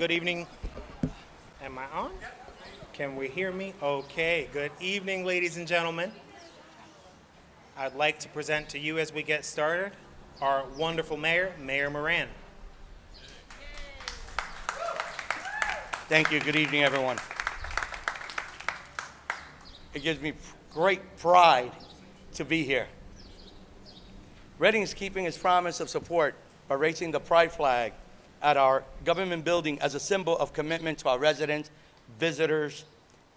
Good evening. Am I on? Can we hear me? Okay, good evening, ladies and gentlemen. I'd like to present to you as we get started our wonderful mayor, Mayor Morán. Thank you. Good evening, everyone. It gives me great pride to be here. Reading is keeping its promise of support by raising the pride flag at our government building as a symbol of commitment to our residents, visitors,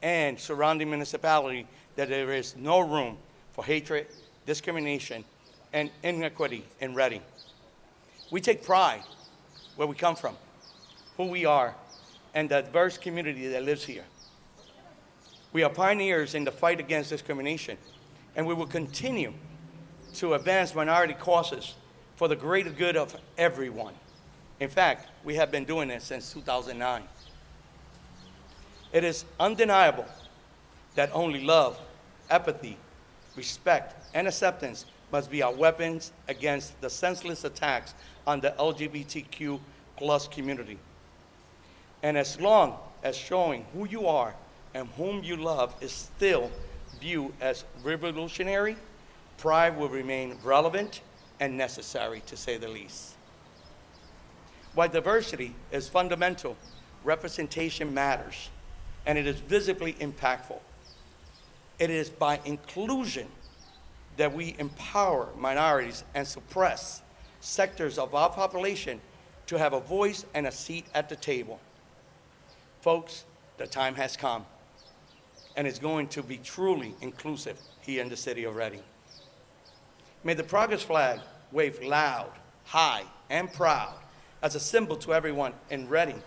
and surrounding municipality that there is no room for hatred, discrimination, and inequity in Reading. We take pride where we come from, who we are, and the diverse community that lives here. We are pioneers in the fight against discrimination, and we will continue to advance minority causes for the greater good of everyone. In fact, we have been doing it since 2009. It is undeniable that only love, empathy, respect, and acceptance must be our weapons against the senseless attacks on the LGBTQ plus community. And as long as showing who you are and whom you love is still viewed as revolutionary, pride will remain relevant and necessary, to say the least. While diversity is fundamental, representation matters, and it is visibly impactful. It is by inclusion that we empower minorities and suppress sectors of our population to have a voice and a seat at the table. Folks, the time has come, and it's going to be truly inclusive here in the city of Reading. May the progress flag wave loud, high, and proud as a symbol to everyone in Reading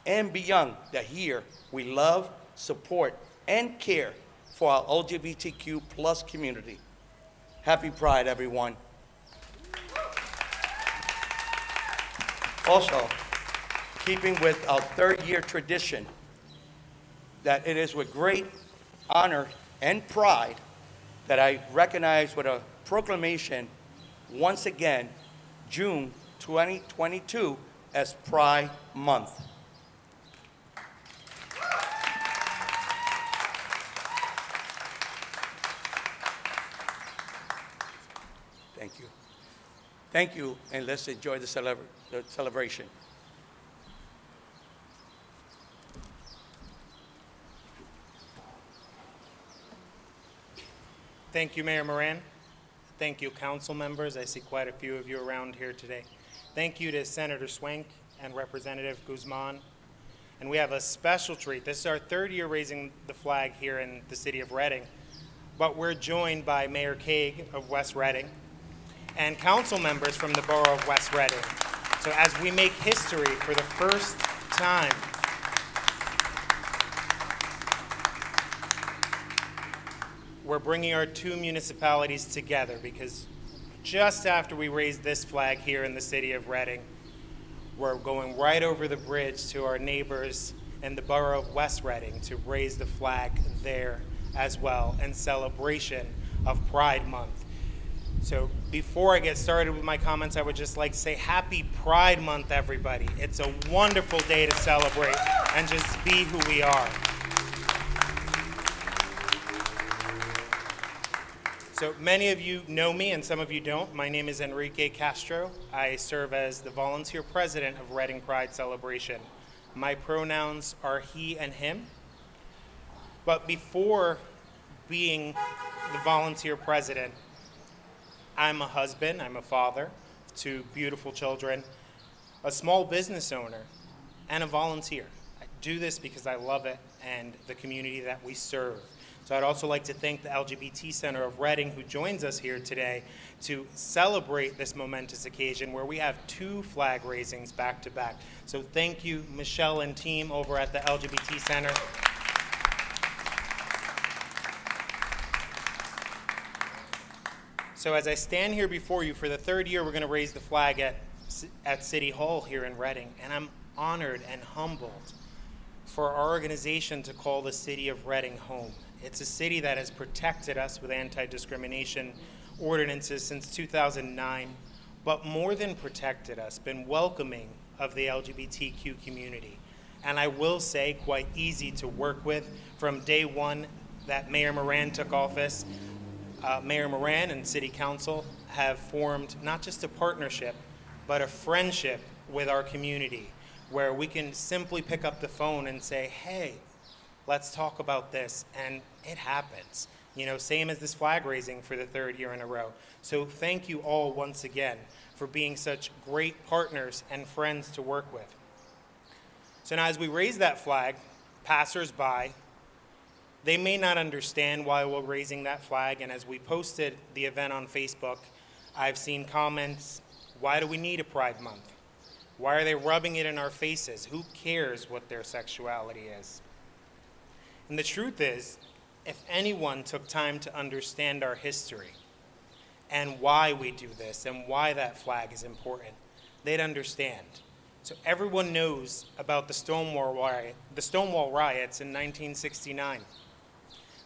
and beyond that here we love, support, and care for our LGBTQ plus community. Happy Pride, everyone. Also, keeping with our third-year tradition, that it is with great honor and pride that I recognize with a proclamation once again, June 2022 as Pride Month. Thank you. Thank you, and let's enjoy the celebration. Thank you, Mayor Morán. Thank you, council members. I see quite a few of you around here today. Thank you to Senator Schwank and Representative Guzmán. And we have a special treat. This is our third year raising the flag here in the city of Reading, but we're joined by Mayor Kaag of West Reading and council members from the borough of West Reading. So as we make history for the first time, we're bringing our two municipalities together because just after we raise this flag here in the city of Reading, we're going right over the bridge to our neighbors in the borough of West Reading to raise the flag there as well in celebration of Pride Month. So before I get started with my comments, I would just like to say Happy Pride Month, everybody. It's a wonderful day to celebrate and just be who we are. So many of you know me and some of you don't. My name is Enrique Castro. I serve as the volunteer president of Reading Pride Celebration. My pronouns are he and him. But before being the volunteer president, I'm a husband, I'm a father to beautiful children, a small business owner, and a volunteer. I do this because I love it and the community that we serve. So I'd also like to thank the LGBT Center of Reading who joins us here today to celebrate this momentous occasion where we have two flag raisings back to back. So thank you, Michelle and team over at the LGBT Center. So as I stand here before you for the third year, we're going to raise the flag at City Hall here in Reading, and I'm honored and humbled for our organization to call the city of Reading home. It's a city that has protected us with anti-discrimination ordinances since 2009, but more than protected us, been welcoming of the LGBTQ community. and I will say quite easy to work with. From day one that Mayor Morán took office, Mayor Morán and City Council have formed not just a partnership, but a friendship with our community, where we can simply pick up the phone and say, hey, let's talk about this, and it happens. You know, same as this flag raising for the 3rd year in a row. So thank you all once again for being such great partners and friends to work with. So now as we raise that flag, passers-by, they may not understand why we're raising that flag, and as we posted the event on Facebook, I've seen comments, why do we need a Pride Month? Why are they rubbing it in our faces? Who cares what their sexuality is? And the truth is, if anyone took time to understand our history and why we do this and why that flag is important, they'd understand. So everyone knows about the Stonewall riots in 1969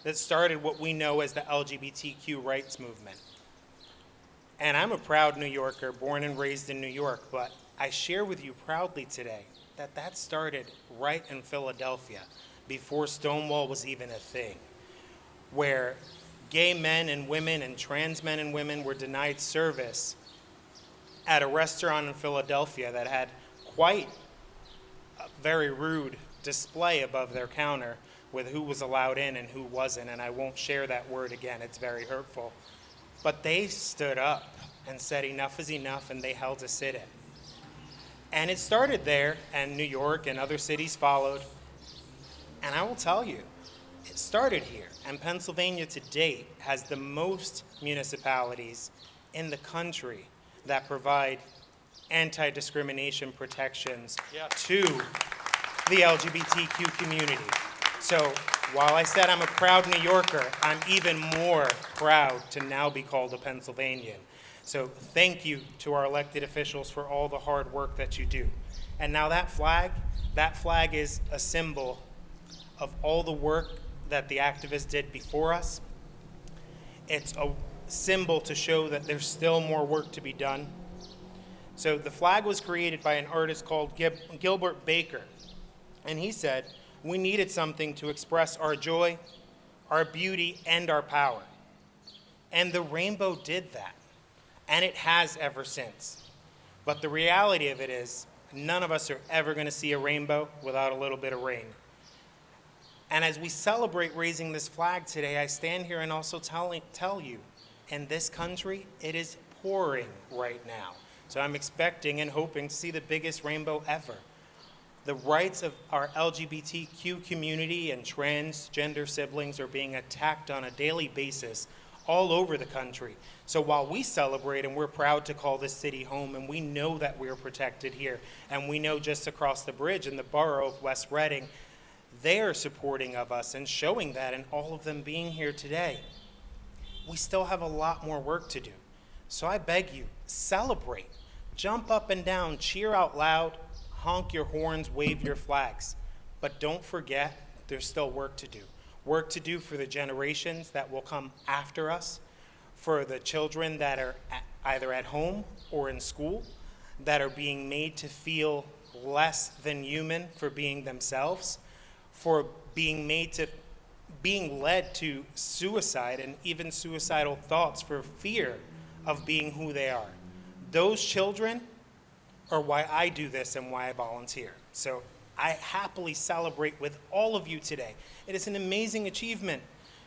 that started what we know as the LGBTQ rights movement. And I'm a proud New Yorker, born and raised in New York, but I share with you proudly today that that started right in Philadelphia before Stonewall was even a thing, where gay men and women and trans men and women were denied service at a restaurant in Philadelphia that had quite a very rude display above their counter with who was allowed in and who wasn't, and I won't share that word again, it's very hurtful. But they stood up and said enough is enough, and they held a sit-in. And it started there, and New York and other cities followed. And I will tell you, it started here, and Pennsylvania to date has the most municipalities in the country that provide anti-discrimination protections to the LGBTQ community. So while I said I'm a proud New Yorker, I'm even more proud to now be called a Pennsylvanian. So thank you to our elected officials for all the hard work that you do. And now that flag is a symbol of all the work that the activists did before us. It's a symbol to show that there's still more work to be done. So the flag was created by an artist called Gilbert Baker. And he said, we needed something to express our joy, our beauty, and our power. And the rainbow did that. And it has ever since. But the reality of it is, none of us are ever going to see a rainbow without a little bit of rain. And as we celebrate raising this flag today, I stand here and also tell you, in this country, it is pouring right now. So I'm expecting and hoping to see the biggest rainbow ever. The rights of our LGBTQ community and transgender siblings are being attacked on a daily basis all over the country. So while we celebrate and we're proud to call this city home, and we know that we're protected here, and we know just across the bridge in the borough of West Reading, they are supporting of us and showing that, and all of them being here today. We still have a lot more work to do. So I beg you, celebrate. Jump up and down, cheer out loud, honk your horns, wave your flags. But don't forget, there's still work to do. Work to do for the generations that will come after us, for the children that are either at home or in school, that are being made to feel less than human for being themselves, for being led to suicide and even suicidal thoughts for fear of being who they are. Those children are why I do this and why I volunteer. So I happily celebrate with all of you today. It is an amazing achievement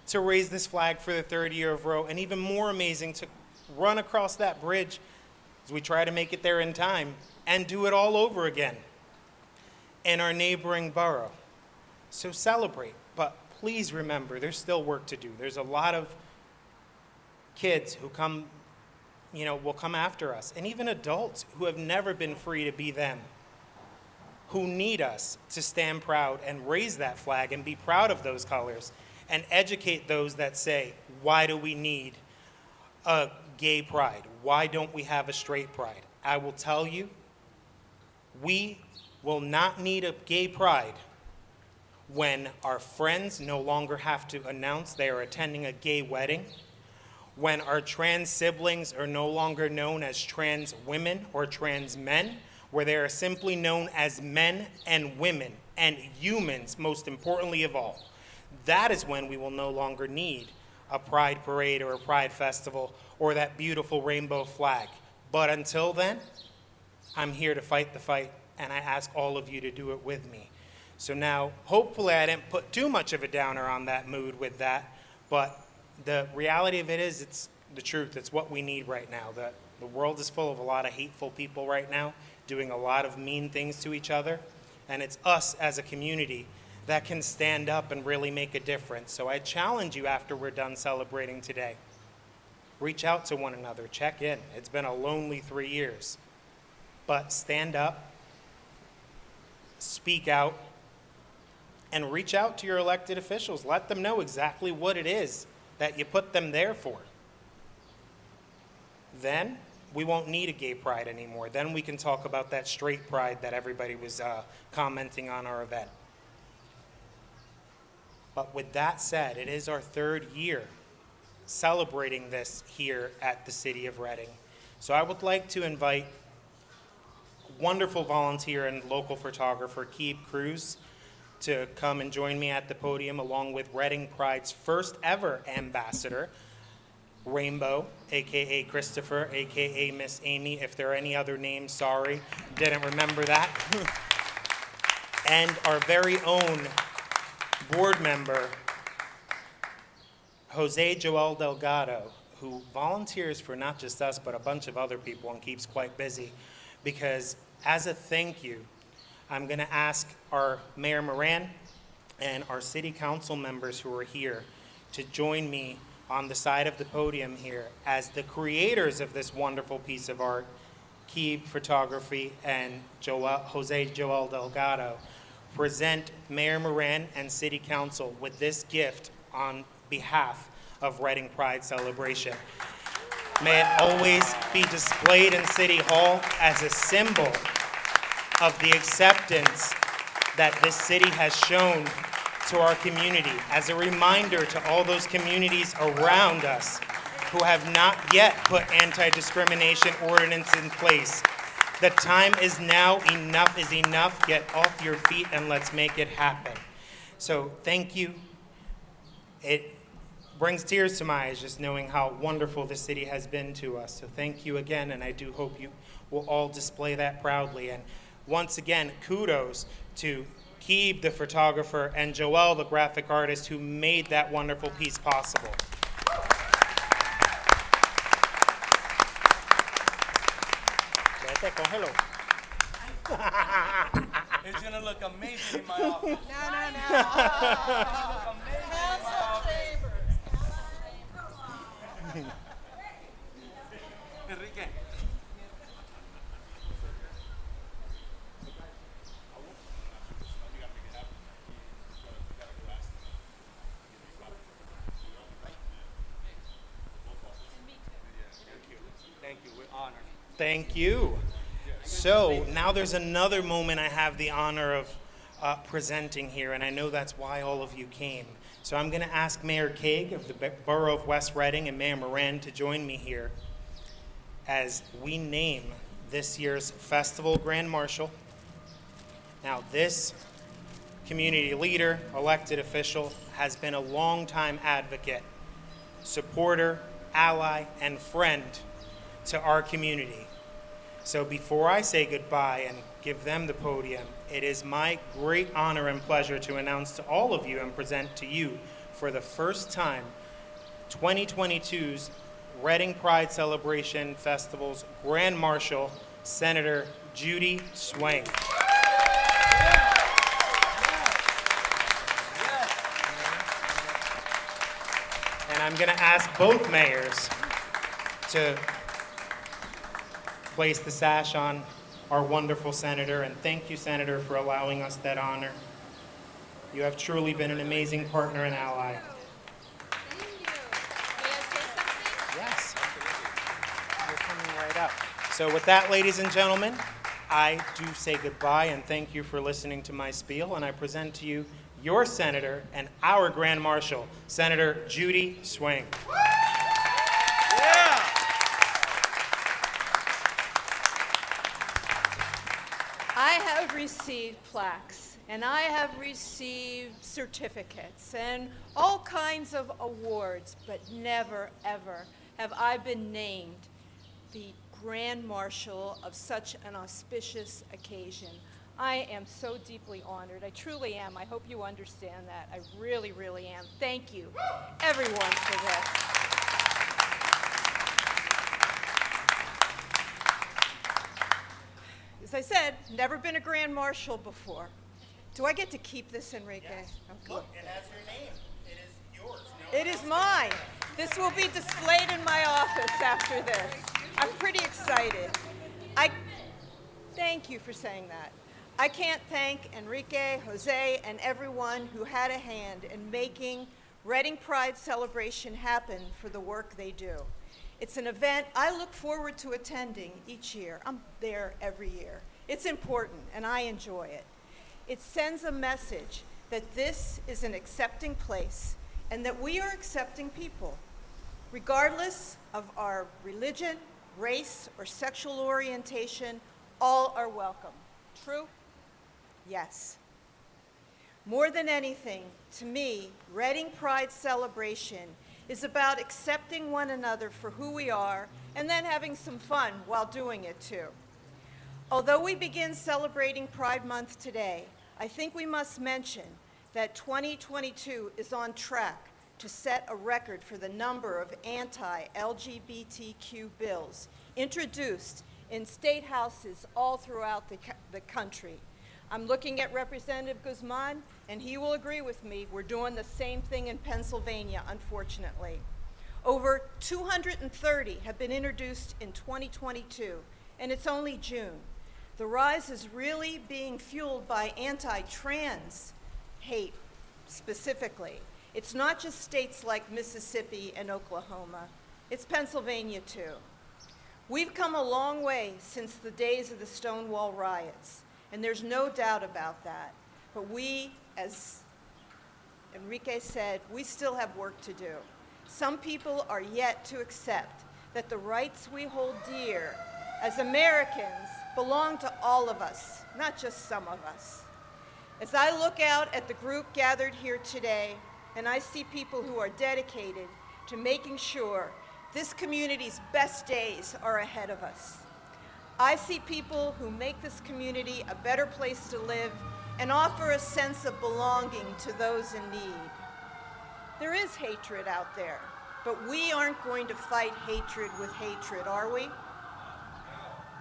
to raise this flag for the 3rd year of row, and even more amazing to run across that bridge as we try to make it there in time and do it all over again in our neighboring borough. So celebrate, but please remember there's still work to do. There's a lot of kids who will come after us, and even adults who have never been free to be them, who need us to stand proud and raise that flag and be proud of those colors and educate those that say, why do we need a gay pride? Why don't we have a straight pride? I will tell you, we will not need a gay pride when our friends no longer have to announce they are attending a gay wedding, when our trans siblings are no longer known as trans women or trans men, where they are simply known as men and women and humans, most importantly of all. That is when we will no longer need a pride parade or a pride festival or that beautiful rainbow flag. But until then, I'm here to fight the fight, and I ask all of you to do it with me. So now, hopefully I didn't put too much of a downer on that mood with that, but the reality of it is, it's the truth. It's what we need right now. The world is full of a lot of hateful people right now, doing a lot of mean things to each other, and it's us as a community that can stand up and really make a difference. So I challenge you after we're done celebrating today, reach out to one another, check in. It's been a lonely 3 years, but stand up, speak out, and reach out to your elected officials. Let them know exactly what it is that you put them there for. Then we won't need a gay pride anymore. Then we can talk about that straight pride that everybody was commenting on our event. But with that said, it is our 3rd year celebrating this here at the City of Reading. So I would like to invite wonderful volunteer and local photographer Kaag to come and join me at the podium, along with Reading Pride's first ever ambassador, Rainbow, AKA Christopher, AKA Miss Amy. If there are any other names, sorry, didn't remember that. And our very own board member, Jose Joel Delgado, who volunteers for not just us, but a bunch of other people and keeps quite busy. Because as a thank you, I'm gonna ask our Mayor Morán and our city council members who are here to join me on the side of the podium here as the creators of this wonderful piece of art, Kaag Photography and Jose Joel Delgado, present Mayor Morán and City Council with this gift on behalf of Reading Pride Celebration. May it always be displayed in City Hall as a symbol of the acceptance that this city has shown to our community, as a reminder to all those communities around us who have not yet put anti-discrimination ordinance in place. The time is now. Enough is enough. Get off your feet and let's make it happen. So thank you. It brings tears to my eyes just knowing how wonderful the city has been to us. So thank you again, and I do hope you will all display that proudly. And once again, kudos to Kaag, the photographer, and Joel, the graphic artist, who made that wonderful piece possible. It's gonna look amazing in my office. Enrique. Thank you. We're honored. Thank you. So now there's another moment I have the honor of presenting here, and I know that's why all of you came. So I'm going to ask Mayor Kaag of the Borough of West Reading and Mayor Morán to join me here as we name this year's festival Grand Marshal. Now, this community leader, elected official, has been a longtime advocate, supporter, ally, and friend to our community. So before I say goodbye and give them the podium, it is my great honor and pleasure to announce to all of you and present to you for the first time 2022's Reading Pride Celebration Festival's Grand Marshal, Senator Judy Schwank. And I'm going to ask both mayors to place the sash on our wonderful senator, and thank you, Senator, for allowing us that honor. You have truly been an amazing partner and ally. Thank you. May I say something? Yes. You're coming right up. So with that, ladies and gentlemen, I do say goodbye and thank you for listening to my spiel, and I present to you your senator and our Grand Marshal, Senator Judy Schwank. received plaques, and I have received certificates and all kinds of awards, but never, ever have I been named the Grand Marshal of such an auspicious occasion. I am so deeply honored. I truly am. I hope you understand that. I really, really am. Thank you, everyone, for this. As I said, never been a Grand Marshal before. Do I get to keep this, Enrique? Yes. Okay. Look, it has your name. It is yours. It is mine. This will be displayed in my office after this. I'm pretty excited. Thank you for saying that. I can't thank Enrique, Jose, and everyone who had a hand in making Reading Pride Celebration happen for the work they do. It's an event I look forward to attending each year. I'm there every year. It's important, and I enjoy it. It sends a message that this is an accepting place and that we are accepting people, regardless of our religion, race, or sexual orientation. All are welcome. True? Yes. More than anything, to me, Reading Pride Celebration is about accepting one another for who we are and then having some fun while doing it too. Although we begin celebrating Pride Month today, I think we must mention that 2022 is on track to set a record for the number of anti-LGBTQ bills introduced in state houses all throughout the country. I'm looking at Representative Guzmán, and he will agree with me. We're doing the same thing in Pennsylvania, unfortunately. Over 230 have been introduced in 2022, and it's only June. The rise is really being fueled by anti-trans hate specifically. It's not just states like Mississippi and Oklahoma. It's Pennsylvania too. We've come a long way since the days of the Stonewall riots, and there's no doubt about that. But we, as Enrique said, we still have work to do. Some people are yet to accept that the rights we hold dear as Americans belong to all of us, not just some of us. As I look out at the group gathered here today, and I see people who are dedicated to making sure this community's best days are ahead of us. I see people who make this community a better place to live and offer a sense of belonging to those in need. There is hatred out there, but we aren't going to fight hatred with hatred, are we?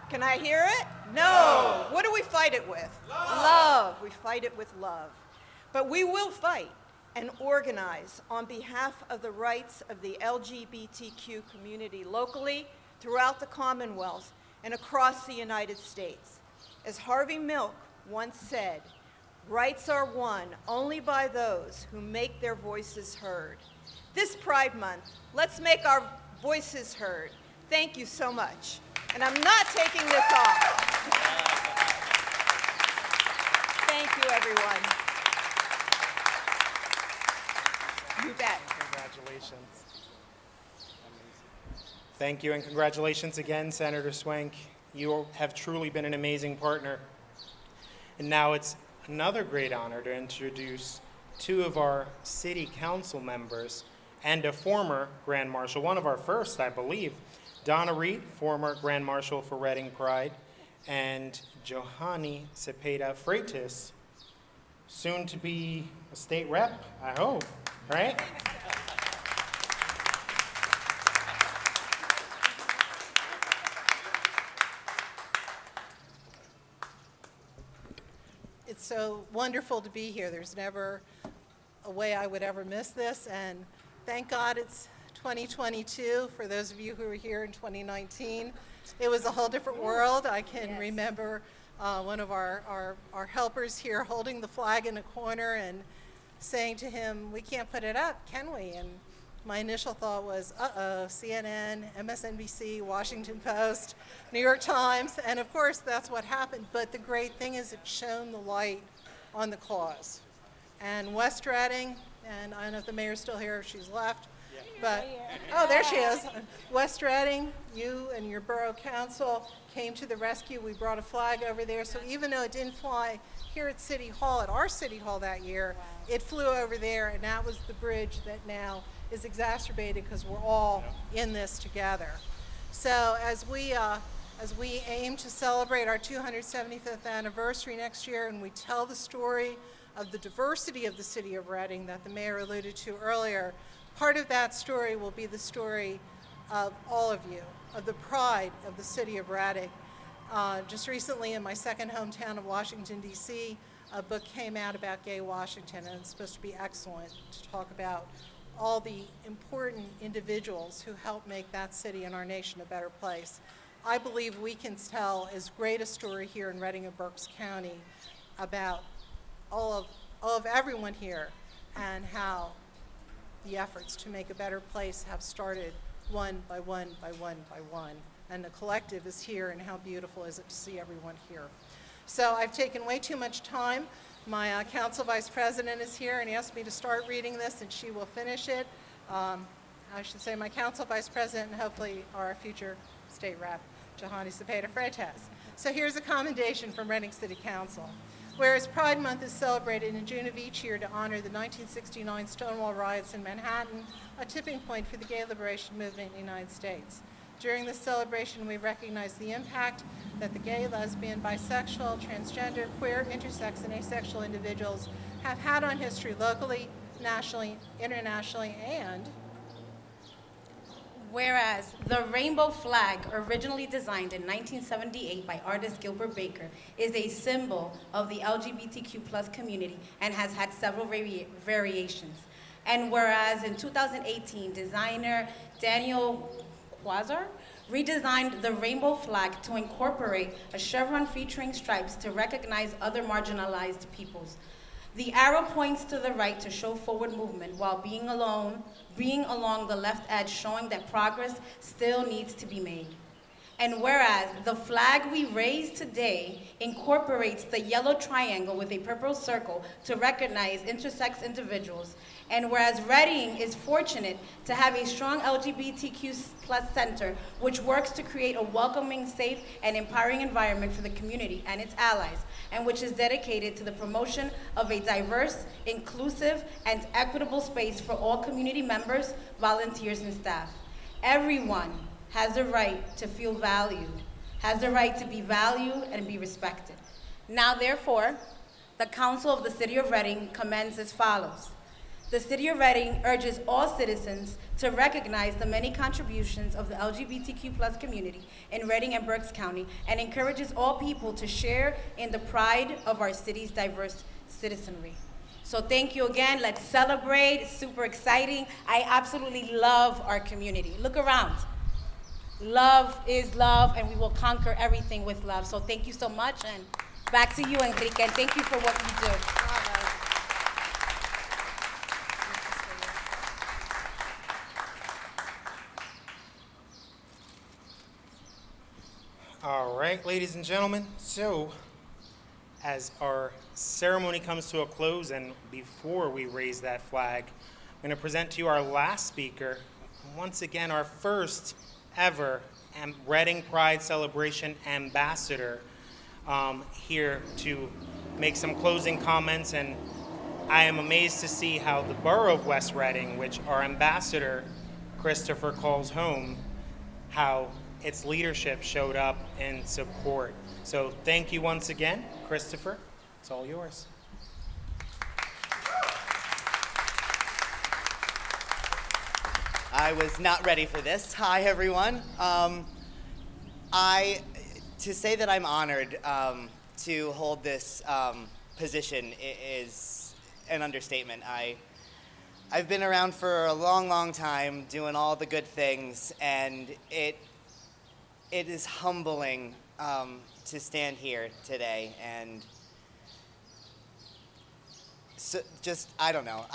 Can I hear it? No. What do we fight it with? Love. We fight it with love. But we will fight and organize on behalf of the rights of the LGBTQ community locally, throughout the Commonwealth, and across the United States. As Harvey Milk once said, rights are won only by those who make their voices heard. This Pride Month, let's make our voices heard. Thank you so much. And I'm not taking this off. Thank you, everyone. You bet. Congratulations. Thank you, and congratulations again, Senator Schwank. You have truly been an amazing partner. And now it's another great honor to introduce two of our city council members and a former Grand Marshal, one of our first, I believe, Donna Reed, former Grand Marshal for Reading Pride, and Johanny Cepeda Freitas, soon to be a state rep, I hope, right? It's so wonderful to be here. There's never a way I would ever miss this, and thank God it's 2022. For those of you who were here in 2019, it was a whole different world. I can remember one of our helpers here holding the flag in a corner and saying to him, "We can't put it up, can we?" And my initial thought was, uh-oh, CNN, MSNBC, Washington Post, New York Times, and of course that's what happened. But the great thing is it shone the light on the cause. And West Reading, and I don't know if the mayor's still here, if she's left, but, oh, there she is. West Reading, you and your borough council came to the rescue. We brought a flag over there, so even though it didn't fly here at City Hall, at our City Hall that year, it flew over there, and that was the bridge that now is exacerbated because we're all in this together. So as we aim to celebrate our 275th anniversary next year, and we tell the story of the diversity of the city of Reading that the mayor alluded to earlier, part of that story will be the story of all of you, of the pride of the city of Reading. Just recently in my second hometown of Washington, D.C., a book came out about gay Washington, and it's supposed to be excellent to talk about all the important individuals who helped make that city and our nation a better place. I believe we can tell as great a story here in Reading and Berks County about all of everyone here and how the efforts to make a better place have started one by one by one by one. And the collective is here, and how beautiful is it to see everyone here. So I've taken way too much time. My council vice president is here and asked me to start reading this, and she will finish it. I should say my council vice president and hopefully our future state rep, Jahani Cepeda Freitas. So here's a commendation from Reading City Council. Whereas Pride Month is celebrated in June of each year to honor the 1969 Stonewall riots in Manhattan, a tipping point for the gay liberation movement in the United States. During this celebration, we recognize the impact that the gay, lesbian, bisexual, transgender, queer, intersex, and asexual individuals have had on history locally, nationally, internationally, and whereas the rainbow flag, originally designed in 1978 by artist Gilbert Baker, is a symbol of the LGBTQ+ community and has had several variations. And whereas in 2018, designer Daniel Quasar redesigned the rainbow flag to incorporate a chevron featuring stripes to recognize other marginalized peoples. The arrow points to the right to show forward movement while being along the left edge, showing that progress still needs to be made. And whereas the flag we raise today incorporates the yellow triangle with a purple circle to recognize intersex individuals, and whereas Reading is fortunate to have a strong LGBTQ+ center which works to create a welcoming, safe, and empowering environment for the community and its allies, and which is dedicated to the promotion of a diverse, inclusive, and equitable space for all community members, volunteers, and staff. Everyone has the right to feel valued, has the right to be valued and be respected. Now, therefore, the Council of the City of Reading commends as follows. The City of Reading urges all citizens to recognize the many contributions of the LGBTQ+ community in Reading and Berks County, and encourages all people to share in the pride of our city's diverse citizenry. So thank you again. Let's celebrate. It's super exciting. I absolutely love our community. Look around. Love is love, and we will conquer everything with love. So thank you so much, and back to you, Enrique, and thank you for what you do. All right, ladies and gentlemen, so as our ceremony comes to a close, and before we raise that flag, I'm going to present to you our last speaker, once again our first ever Reading Pride Celebration ambassador, here to make some closing comments. And I am amazed to see how the borough of West Reading, which our ambassador Christopher calls home, how its leadership showed up in support. So thank you once again, Christopher. It's all yours. I was not ready for this. Hi, everyone. To say that I'm honored to hold this position is an understatement. I've been around for a long, long time, doing all the good things, and it is humbling to stand here today, and so just, I don't know.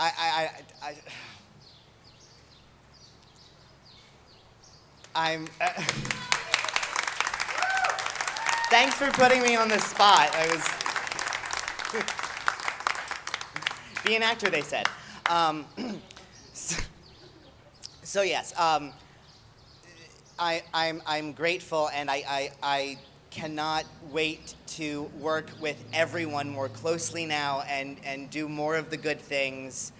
I'm thanks for putting me on the spot. I was be an actor, they said. So yes, I'm grateful, and I cannot wait to work with everyone more closely now and do more of the good things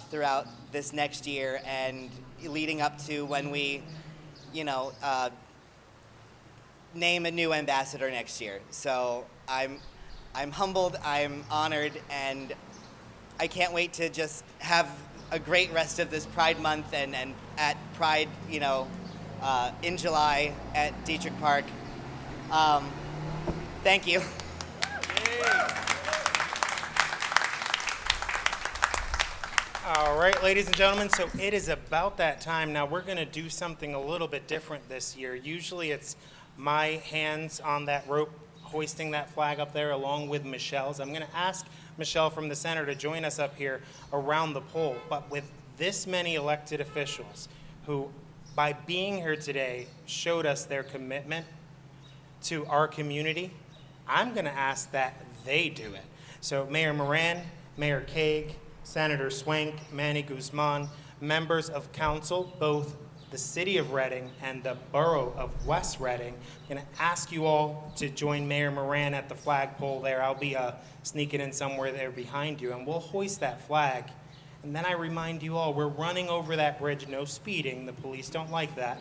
throughout this next year and leading up to when we, name a new ambassador next year. So I'm humbled, I'm honored, and I can't wait to just have a great rest of this Pride Month and at Pride, in July at Dietrich Park. Thank you. All right, ladies and gentlemen, so it is about that time. Now we're going to do something a little bit different this year. Usually it's my hands on that rope hoisting that flag up there along with Michelle's. I'm going to ask Michelle from the center to join us up here around the pole. But with this many elected officials who, by being here today, showed us their commitment to our community, I'm going to ask that they do it. So Mayor Morán, Mayor Kaag, Senator Schwank, Manny Guzmán, members of council, both the city of Reading and the borough of West Reading, I'm going to ask you all to join Mayor Morán at the flagpole there. I'll be sneaking in somewhere there behind you, and we'll hoist that flag. And then I remind you all, we're running over that bridge, no speeding. The police don't like that.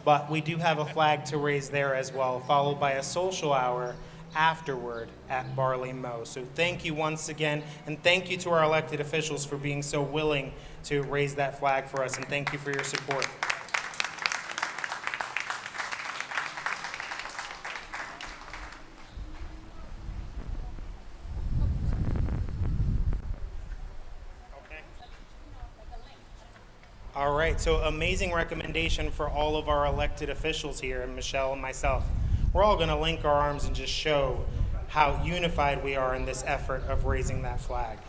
But we do have a flag to raise there as well, followed by a social hour afterward at Barley Mow. So thank you once again, and thank you to our elected officials for being so willing to raise that flag for us, and thank you for your support. All right, so amazing recommendation for all of our elected officials here, and Michelle and myself. We're all going to link our arms and just show how unified we are in this effort of raising that flag.